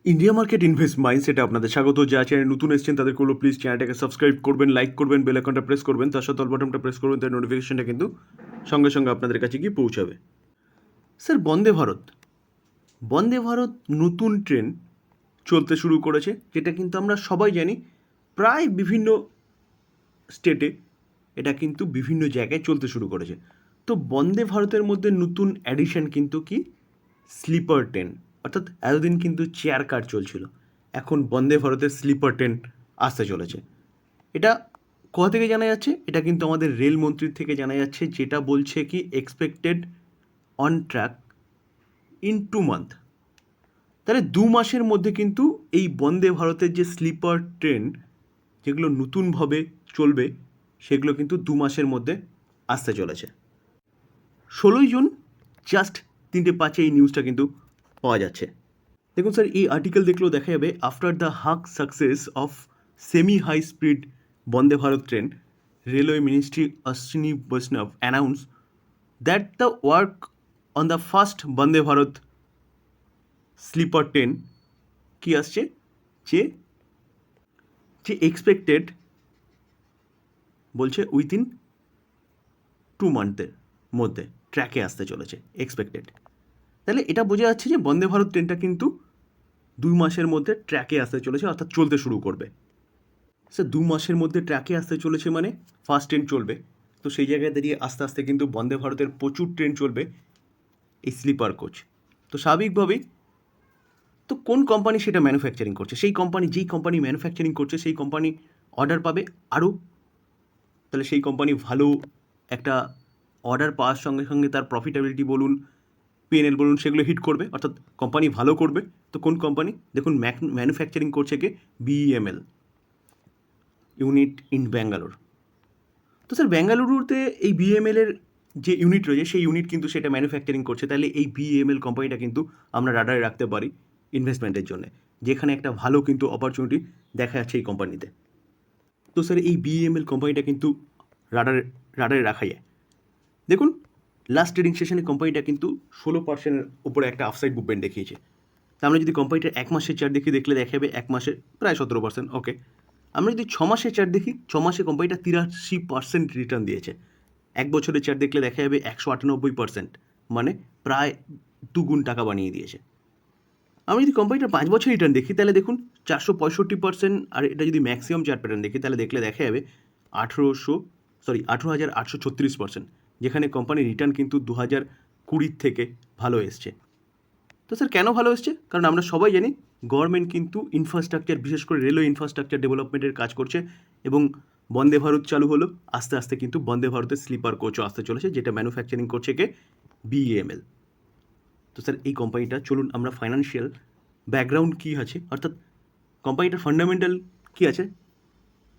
India market invest মাইন্ডসেটে আপনাদের স্বাগত। যারা চ্যানেল নতুন এসেছেন তাদের করলো প্লিজ চ্যানেলটাকে সাবস্ক্রাইব করবেন, লাইক করবেন, বেল আইকনটা প্রেস করবেন, তার সাথে অল বাটনটা প্রেস করবেন, তার নোটিফিকেশনটা কিন্তু সঙ্গে সঙ্গে আপনাদের কাছে গিয়ে পৌঁছাবে। স্যার, বন্দে ভারত নতুন ট্রেন চলতে শুরু করেছে, যেটা কিন্তু আমরা সবাই জানি। প্রায় বিভিন্ন স্টেটে এটা কিন্তু বিভিন্ন জায়গায় চলতে শুরু করেছে। তো বন্দে ভারতের মধ্যে নতুন অ্যাডিশন কিন্তু কি স্লিপার ট্রেন, অর্থাৎ এতদিন কিন্তু চেয়ার কার চলছিল, এখন বন্দে ভারতের স্লিপার ট্রেন আসতে চলেছে। এটা কোথা থেকে জানা যাচ্ছে? এটা কিন্তু আমাদের রেলমন্ত্রীর থেকে জানা যাচ্ছে, যেটা বলছে কি expected on track in 2 month. তাহলে 2 মাসের মধ্যে কিন্তু এই বন্দে ভারতের যে স্লিপার ট্রেন যেগুলো নতুনভাবে চলবে, সেগুলো কিন্তু 2 মাসের মধ্যে আসতে চলেছে। 16ই জুন জাস্ট 3:05 এই নিউজটা কিন্তু পাওয়া যাচ্ছে। দেখুন স্যার, এই আর্টিকেল দেখলেও দেখা যাবে, after the huge success of semi high speed Vande Bharat train, railway ministry Ashwini Vaishnaw announce that the work on the first Vande Bharat sleeper train কি আসছে, যে যে এক্সপেক্টেড বলছে উইথিন 2 মান্থের মধ্যে ট্র্যাকে আসতে চলেছে এক্সপেক্টেড। তাহলে এটা বোঝা যাচ্ছে যে বন্দে ভারত ট্রেনটা কিন্তু 2 মাসের মধ্যে ট্র্যাকে আসতে চলেছে, অর্থাৎ চলতে শুরু করবে। স্যার, 2 মাসের মধ্যে ট্র্যাকে আসতে চলেছে মানে ফার্স্ট ট্রেন চলবে, তো সেই জায়গায় দাঁড়িয়ে আস্তে আস্তে কিন্তু বন্দে ভারতের প্রচুর ট্রেন চলবে, এই স্লিপার কোচ। তো স্বাভাবিকভাবেই, তো কোন কোম্পানি সেটা ম্যানুফ্যাকচারিং করছে, যেই কোম্পানি ম্যানুফ্যাকচারিং করছে সেই কোম্পানি অর্ডার পাবে আরও। তাহলে সেই কোম্পানি ভালো একটা অর্ডার পাওয়ার সঙ্গে সঙ্গে তার প্রফিটেবিলিটি বলুন, পিএনএল বলুন, সেগুলো হিট করবে, অর্থাৎ কোম্পানি ভালো করবে। তো কোন কোম্পানি? দেখুন, ম্যানুফ্যাকচারিং করছে কে? BEML unit in Bangalore. তো স্যার, বেঙ্গালুরুতে এই বিএমএলের যে ইউনিট রয়েছে, সেই ইউনিট কিন্তু সেটা ম্যানুফ্যাকচারিং করছে। তাহলে এই বিএমএল কোম্পানিটা কিন্তু আমরা রাডারে রাখতে পারি ইনভেস্টমেন্টের জন্য, যেখানে একটা ভালো কিন্তু অপরচুনিটি দেখা যাচ্ছে এই কোম্পানিতে। তো স্যার, এই বিএমএল কোম্পানিটা কিন্তু রাডারে রাখা যায়। দেখুন, লাস্ট ট্রেডিং সেশনে কোম্পানিটা কিন্তু 16% উপরে একটা আপসাইড মুভমেন্ট দেখিয়েছে। তা আমরা যদি কোম্পানিটার 1 মাসের চার্ট দেখলে দেখা যাবে 1 মাসে প্রায় 17%। ওকে, আমরা যদি 6 মাসের চার্ট দেখি, 6 মাসে কোম্পানিটা 83% রিটার্ন দিয়েছে। 1 বছরের চার্ট দেখলে দেখা যাবে 198%, মানে প্রায় 2 গুণ টাকা বানিয়ে দিয়েছে। আমি যদি কোম্পানিটার 5 বছর রিটার্ন দেখি, তাহলে দেখুন 465%, আর এটা যদি ম্যাক্সিমাম চার্ট প্যাটার্ন দেখি, তাহলে দেখলে দেখা যাবে 18,836%, যেখানে কোম্পানির রিটার্ন কিন্তু 2020 থেকে ভালো এসছে। তো স্যার, কেন ভালো এসছে? কারণ আমরা সবাই জানি গভর্নমেন্ট কিন্তু ইনফ্রাস্ট্রাকচার, বিশেষ করে রেলওয়ে ইনফ্রাস্ট্রাকচার ডেভেলপমেন্টের কাজ করছে, এবং বন্দে ভারত চালু হলো, আস্তে আস্তে কিন্তু বন্দে ভারতের স্লিপার কোচও আসতে চলেছে, যেটা ম্যানুফ্যাকচারিং করছে কে? বিএমএল। তো স্যার, এই কোম্পানিটা, চলুন আমরা ফাইন্যান্সিয়াল ব্যাকগ্রাউন্ড কী আছে, অর্থাৎ কোম্পানিটার ফান্ডামেন্টাল কী আছে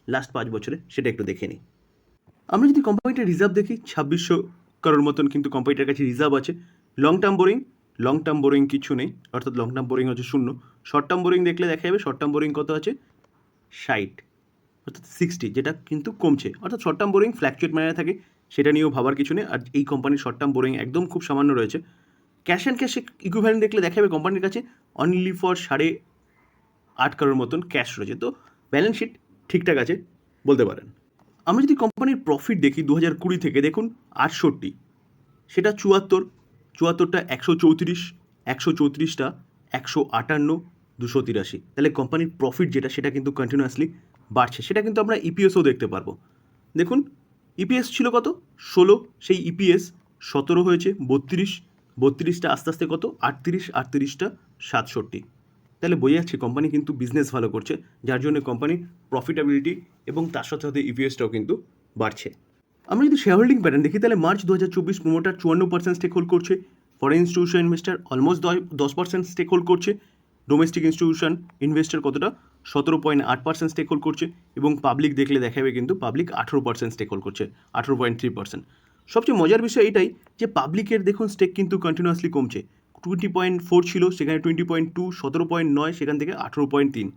লাস্ট 5 বছরে, সেটা একটু দেখে নিই। আমরা যদি কোম্পানিটার রিজার্ভ দেখি, 2600 কারোর মতন কিন্তু কোম্পানিটার কাছে রিজার্ভ আছে। লং টার্ম বোরিং কিছু নেই, অর্থাৎ লং টার্ম বোরিং হচ্ছে 0। শর্ট টার্ম বোরিং দেখলে দেখা যাবে শর্ট টার্ম বোরিং কত আছে, 60, অর্থাৎ 60, যেটা কিন্তু কমছে। অর্থাৎ শর্ট টার্ম বোরিং ফ্ল্যাকচুয়েট ম্যানারে থাকে, সেটা নিয়েও ভাবার কিছু নেই। আর এই কোম্পানির শর্ট টার্ম বোরিং একদম খুব সামান্য রয়েছে। ক্যাশ অ্যান্ড ক্যাশ ইকুইভ্যালেন্ট দেখলে দেখা যাবে কোম্পানির কাছে অনলি ফর 8.5 কারোর মতন ক্যাশ রয়েছে। তো ব্যালেন্স শিট ঠিকঠাক আছে বলতে পারেন। আমরা যদি কোম্পানির প্রফিট দেখি 2020 থেকে, দেখুন 68, সেটা 74টা 134, 134টা 158, 283। তাহলে কোম্পানির প্রফিট যেটা, সেটা কিন্তু কন্টিনিউয়াসলি বাড়ছে। সেটা কিন্তু আমরা ইপিএসও দেখতে পারবো। দেখুন, ইপিএস ছিল কত? 16, সেই ইপিএস 17 হয়েছে 32, 32টা আস্তে আস্তে কত? 38, 38টা 67। তাহলে বোঝা যাচ্ছে কোম্পানি কিন্তু বিজনেস ভালো করছে, যার জন্য কোম্পানির প্রফিটেবিলিটি এবং তার সাথে সাথে ইপিএসটাও কিন্তু বাড়ছে। আমরা যদি শেয়ার হোল্ডিং প্যাটার্ন দেখি, তাহলে মার্চ 2024 প্রোমোটার 54% স্টেক হোল্ড করছে, foreign institution investor almost 10% stake hold করছে, ডোমেস্টিক ইনস্টিটিউশন ইনভেস্টার কতটা? 17.8% স্টেক হোল্ড করছে, এবং পাবলিক দেখলে দেখাবে কিন্তু পাবলিক 18% স্টেক হোল্ড করছে, 18.3%। সবচেয়ে মজার বিষয় এটাই যে পাবলিকের দেখুন স্টেক কিন্তু কন্টিনিউয়াসলি কমছে। 20.4 ছিল, সেখানে 20.2, 17.9, সেখান থেকে 18.3।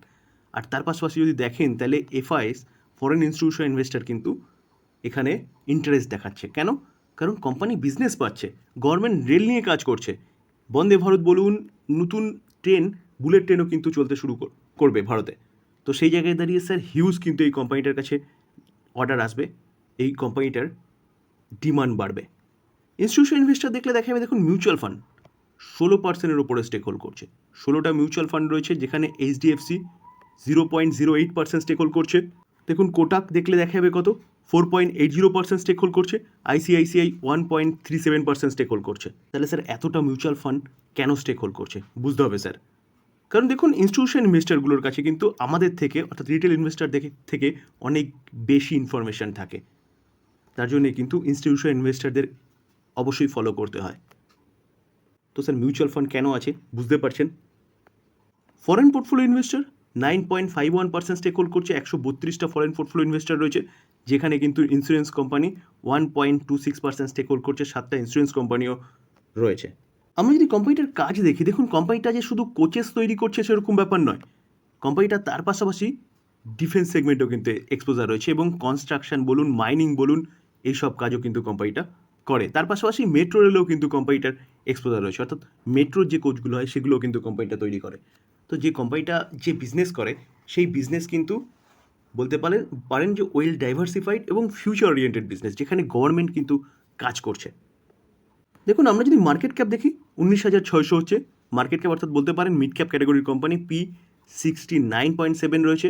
আর তার পাশাপাশি যদি দেখেন, তাহলে এফআইএস, ফরেন ইনস্টিটিউশন ইনভেস্টার কিন্তু এখানে ইন্টারেস্ট দেখাচ্ছে। কেন? কারণ কোম্পানি বিজনেস পাচ্ছে, গভর্নমেন্ট রেল নিয়ে কাজ করছে, বন্দে ভারত বলুন, নতুন ট্রেন বুলেট ট্রেনও কিন্তু চলতে শুরু করবে ভারতে। তো সেই জায়গায় দাঁড়িয়ে স্যার হিউজ কিন্তু এই কোম্পানিটার কাছে অর্ডার আসবে, এই কোম্পানিটার ডিমান্ড বাড়বে। ইনস্টিটিউশন ইনভেস্টর দেখলে দেখা যাবে, দেখুন মিউচুয়াল ফান্ড 16% ওপরে স্টেক হোল্ড করছে। 16টা মিউচুয়াল ফান্ড রয়েছে, যেখানে এইচডিএফসি 0.08% স্টেক হোল্ড করছে। দেখুন কোটাক দেখলে দেখা যাবে কত, 4.80% স্টেক হোল্ড করছে। আইসিআইসিআই 1.37% স্টেক হোল্ড করছে। তাহলে স্যার এতটা মিউচুয়াল ফান্ড কেন স্টেক হোল্ড করছে বুঝতে হবে স্যার। কারণ দেখুন ইনস্টিটিউশন ইনভেস্টারগুলোর কাছে কিন্তু আমাদের থেকে, অর্থাৎ রিটেল ইনভেস্টার থেকে অনেক বেশি ইনফরমেশান থাকে। তার জন্যে কিন্তু ইনস্টিটিউশন ইনভেস্টারদের অবশ্যই ফলো করতে হয়। তো স্যার মিউচুয়াল ফান্ড কেন আছে বুঝতে পারছেন। Foreign portfolio investor 9.51% stake hold করছে। 132টা ফরেন পোর্টফোলিও ইনভেস্টার রয়েছে, যেখানে কিন্তু ইন্স্যুরেন্স কোম্পানি 1.26% স্টেক হোল্ড করছে। 7টা ইন্স্যুরেন্স কোম্পানিও রয়েছে। আমরা যদি কোম্পানিটার কাজ দেখি, দেখুন কোম্পানিটা যে শুধু কোচেস তৈরি করছে সেরকম ব্যাপার নয়। কোম্পানিটা তার পাশাপাশি ডিফেন্স সেগমেন্টেও কিন্তু এক্সপোজার রয়েছে, এবং কনস্ট্রাকশন বলুন, মাইনিং বলুন, এইসব কাজও কিন্তু কোম্পানিটা করে। তার পাশাপাশি মেট্রো রেলেও কিন্তু কোম্পানিটার এক্সপোজার রয়েছে, অর্থাৎ মেট্রোর যে কোচগুলো হয় সেগুলোও কিন্তু কোম্পানিটা তৈরি করে। তো যে কোম্পানিটা যে বিজনেস করে, সেই বিজনেস কিন্তু বলতে পারেন যে ওয়েল ডাইভার্সিফাইড এবং ফিউচার ওরিয়েন্টেড বিজনেস, যেখানে গভর্নমেন্ট কিন্তু কাজ করছে। দেখুন আমরা যদি মার্কেট ক্যাপ দেখি, 19,600 হচ্ছে মার্কেট ক্যাপ, অর্থাৎ বলতে পারেন মিড ক্যাপ ক্যাটাগরির কোম্পানি। পি 69.7 রয়েছে,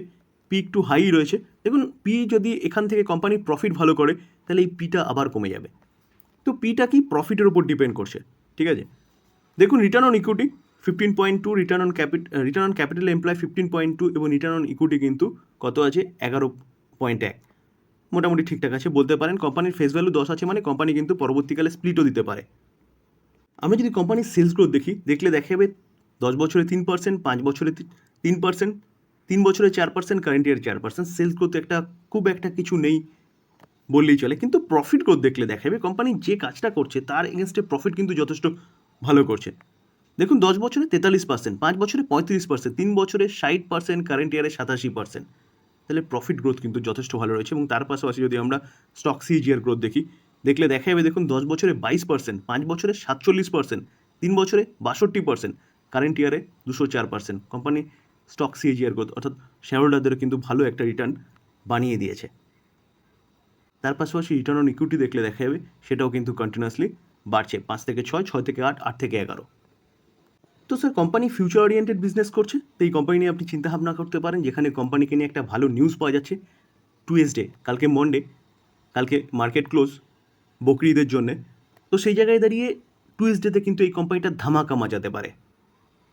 পি একটু হাই রয়েছে। দেখুন পি যদি এখান থেকে কোম্পানি প্রফিট ভালো করে, তাহলে এই পিটা আবার কমে যাবে। তো পিটা কি প্রফিটের উপর ডিপেন্ড করছে, ঠিক আছে। দেখুন return on equity 15.2, return on capital employ 15.2, এবং রিটার্ন অন ইকুইটি কিন্তু কত আছে, 11.1, মোটামুটি ঠিকঠাক আছে বলতে পারেন। কোম্পানির ফেস ভ্যালু 10 আছে, মানে কোম্পানি কিন্তু পরবর্তীকালে স্প্লিটও দিতে পারে। আমরা যদি কোম্পানির সেলস গ্রোথ দেখলে দেখা যাবে 10 বছরে 3%, 5 বছরে 3%, 3 বছরে 4%, কারেন্ট ইয়ার 4%। সেলস গ্রোথ খুব একটা কিছু নেই বললেই চলে। কিন্তু প্রফিট গ্রোথ দেখলে দেখা যাবে কোম্পানি যে কাজটা করছে তার এগেনস্টে প্রফিট কিন্তু যথেষ্ট ভালো করছে। দেখুন 10 বছরে 43%, 5 বছরে 35%, 3 বছরে 60%, কারেন্ট ইয়ারে 87%। তাহলে প্রফিট গ্রোথ কিন্তু যথেষ্ট ভালো রয়েছে। এবং তার পাশাপাশি যদি আমরা স্টক সিজিআর গ্রোথ দেখলে দেখা যাবে, দেখুন 10 বছরে 22%, 5 বছরে 47%, 3 বছরে 62%, কারেন্ট ইয়ারে 204%। কোম্পানি স্টক সিজিআর গ্রোথ, অর্থাৎ শেয়ার হোল্ডারদেরও কিন্তু ভালো একটা রিটার্ন বানিয়ে দিয়েছে। তার পাশাপাশি রিটার্ন অন ইকুইটি দেখলে দেখা যাবে সেটাও কিন্তু কন্টিনিউয়াসলি বাড়ছে, 5 থেকে 6, 6 থেকে 8, 8 থেকে 11। তো sir company future oriented business করছে, তো এই কোম্পানি নিয়ে আপনি চিন্তাভাবনা করতে পারেন, যেখানে কোম্পানিকে নিয়ে একটা ভালো নিউজ পাওয়া যাচ্ছে। টুয়েসডে, কালকে মন্ডে, কালকে মার্কেট ক্লোজ বকরি ঈদের জন্যে। তো সেই জায়গায় দাঁড়িয়ে টুয়েসডেতে কিন্তু এই কোম্পানিটা ধামাকা মাজাতে পারে।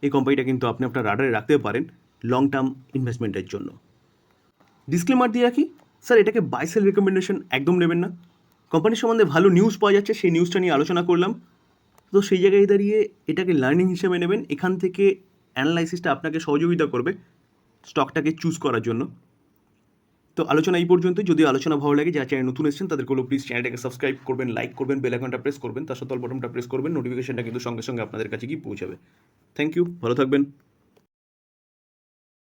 এই কোম্পানিটা কিন্তু আপনি আপনার রাডারে রাখতে পারেন লং টার্ম ইনভেস্টমেন্টের জন্য। ডিসক্লেমার দিয়ে রাখি, স্যার এটাকে বাই সেল রেকমেন্ডেশন একদম নেবেন না। কোম্পানির সম্বন্ধে ভালো নিউজ পাওয়া যাচ্ছে, সেই নিউজটা নিয়ে আলোচনা করলাম। তো সেই জায়গায় দাঁড়িয়ে এটাকে লার্নিং হিসেবে নেবেন। এখান থেকে অ্যানালাইসিসটা আপনাকে সহযোগিতা করবে স্টকটাকে চুজ করার জন্য। তো আলোচনা এই পর্যন্ত। যদি আলোচনা ভালো লাগে, যারা চ্যানেল নতুন এসেছেন তাদেরগুলো প্লিজ চ্যানেলটাকে সাবস্ক্রাইব করবেন, লাইক করবেন, বেল আইকনটা প্রেস করবেন, তার সাথে অল বাটনটা প্রেস করবেন, নোটিফিকেশনটা কিন্তু সঙ্গে সঙ্গে আপনাদের কাছে গিয়ে পৌঁছাবে। থ্যাংক ইউ, ভালো থাকবেন।